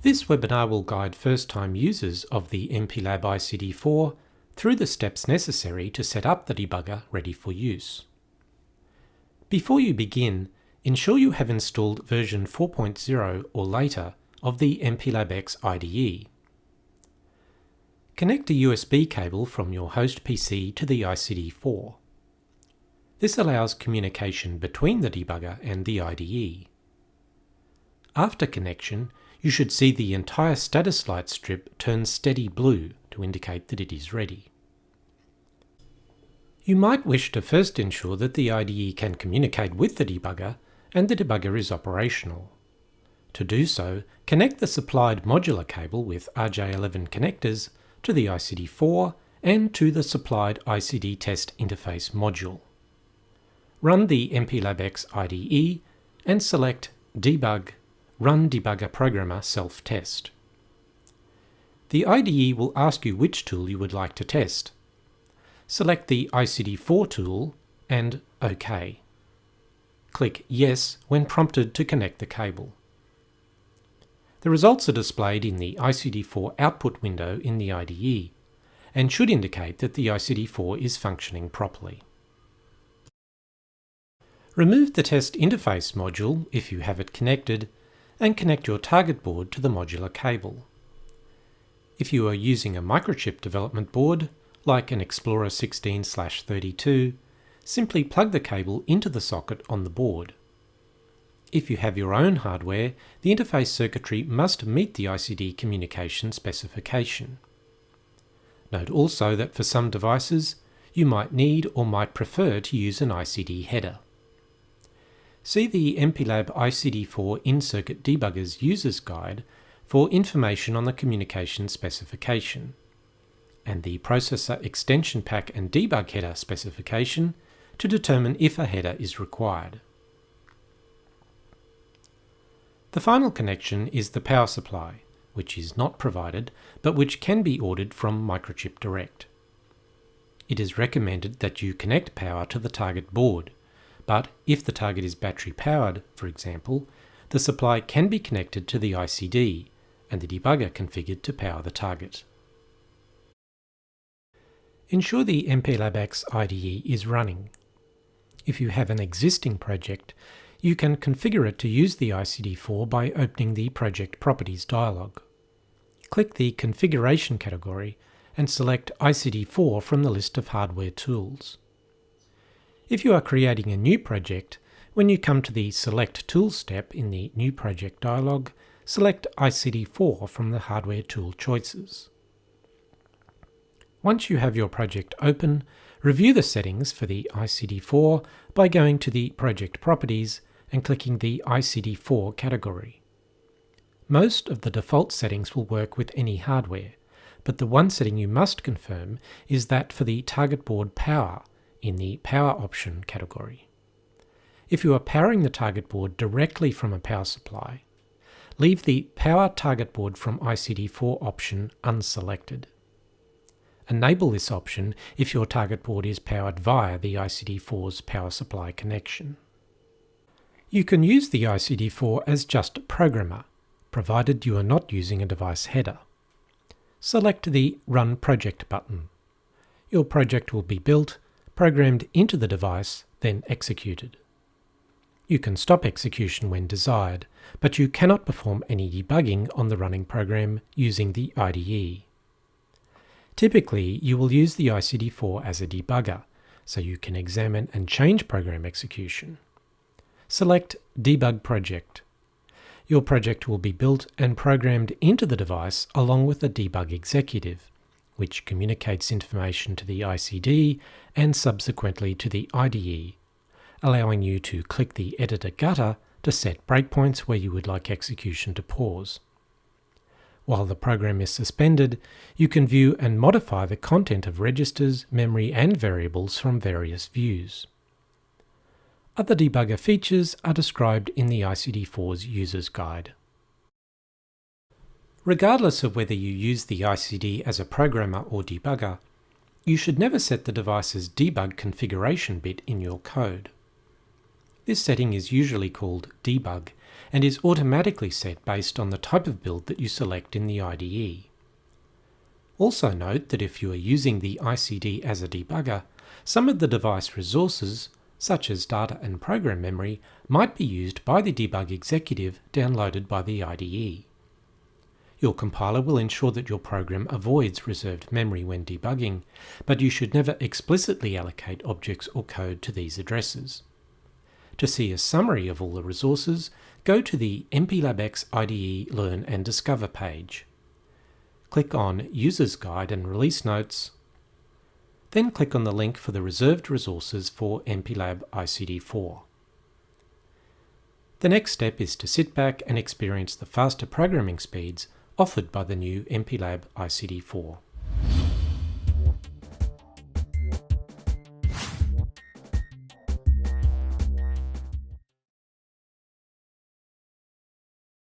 This webinar will guide first-time users of the MPLAB ICD 4 through the steps necessary to set up the debugger ready for use. Before you begin, ensure you have installed version 4.0 or later of the MPLAB X IDE. Connect a USB cable from your host PC to the ICD 4. This allows communication between the debugger and the IDE. After connection, you should see the entire status light strip turn steady blue to indicate that it is ready. You might wish to first ensure that the IDE can communicate with the debugger and the debugger is operational. To do so, connect the supplied modular cable with RJ11 connectors to the ICD 4 and to the supplied ICD test interface module. Run the MPLAB X IDE and select Debug Run Debugger Programmer Self-Test. The IDE will ask you which tool you would like to test. Select the ICD 4 tool and OK. Click Yes when prompted to connect the cable. The results are displayed in the ICD 4 output window in the IDE and should indicate that the ICD 4 is functioning properly. Remove the test interface module if you have it connected and connect your target board to the modular cable. If you are using a Microchip development board, like an Explorer 16/32, simply plug the cable into the socket on the board. If you have your own hardware, the interface circuitry must meet the ICD communication specification. Note also that for some devices, you might need or might prefer to use an ICD header. See the MPLAB ICD 4 In-Circuit Debuggers User's Guide for information on the communication specification, and the Processor Extension Pack and Debug Header specification to determine if a header is required. The final connection is the power supply, which is not provided but which can be ordered from Microchip Direct. It is recommended that you connect power to the target board, but if the target is battery powered, for example, the supply can be connected to the ICD and the debugger configured to power the target. Ensure the MPLAB X IDE is running. If you have an existing project, you can configure it to use the ICD 4 by opening the Project Properties dialog. Click the Configuration category and select ICD 4 from the list of hardware tools. If you are creating a new project, when you come to the Select Tools step in the New Project dialog, select ICD 4 from the hardware tool choices. Once you have your project open, review the settings for the ICD 4 by going to the Project Properties and clicking the ICD 4 category. Most of the default settings will work with any hardware, but the one setting you must confirm is that for the target board power in the Power Option category. If you are powering the target board directly from a power supply, leave the Power Target Board from ICD 4 option unselected. Enable this option if your target board is powered via the ICD 4's power supply connection. You can use the ICD 4 as just a programmer, provided you are not using a device header. Select the Run Project button. Your project will be built, programmed into the device, then executed. You can stop execution when desired, but you cannot perform any debugging on the running program using the IDE. Typically, you will use the ICD 4 as a debugger, so you can examine and change program execution. Select Debug Project. Your project will be built and programmed into the device along with the debug executive, which communicates information to the ICD and subsequently to the IDE, allowing you to click the Editor gutter to set breakpoints where you would like execution to pause. While the program is suspended, you can view and modify the content of registers, memory and variables from various views. Other debugger features are described in the ICD 4's User's Guide. Regardless of whether you use the ICD as a programmer or debugger, you should never set the device's debug configuration bit in your code. This setting is usually called debug and is automatically set based on the type of build that you select in the IDE. Also note that if you are using the ICD as a debugger, some of the device resources, such as data and program memory, might be used by the debug executive downloaded by the IDE. Your compiler will ensure that your program avoids reserved memory when debugging, but you should never explicitly allocate objects or code to these addresses. To see a summary of all the resources, go to the MPLAB X IDE Learn and Discover page. Click on User's Guide and Release Notes, then click on the link for the reserved resources for MPLAB ICD4. The next step is to sit back and experience the faster programming speeds offered by the new MPLAB ICD4.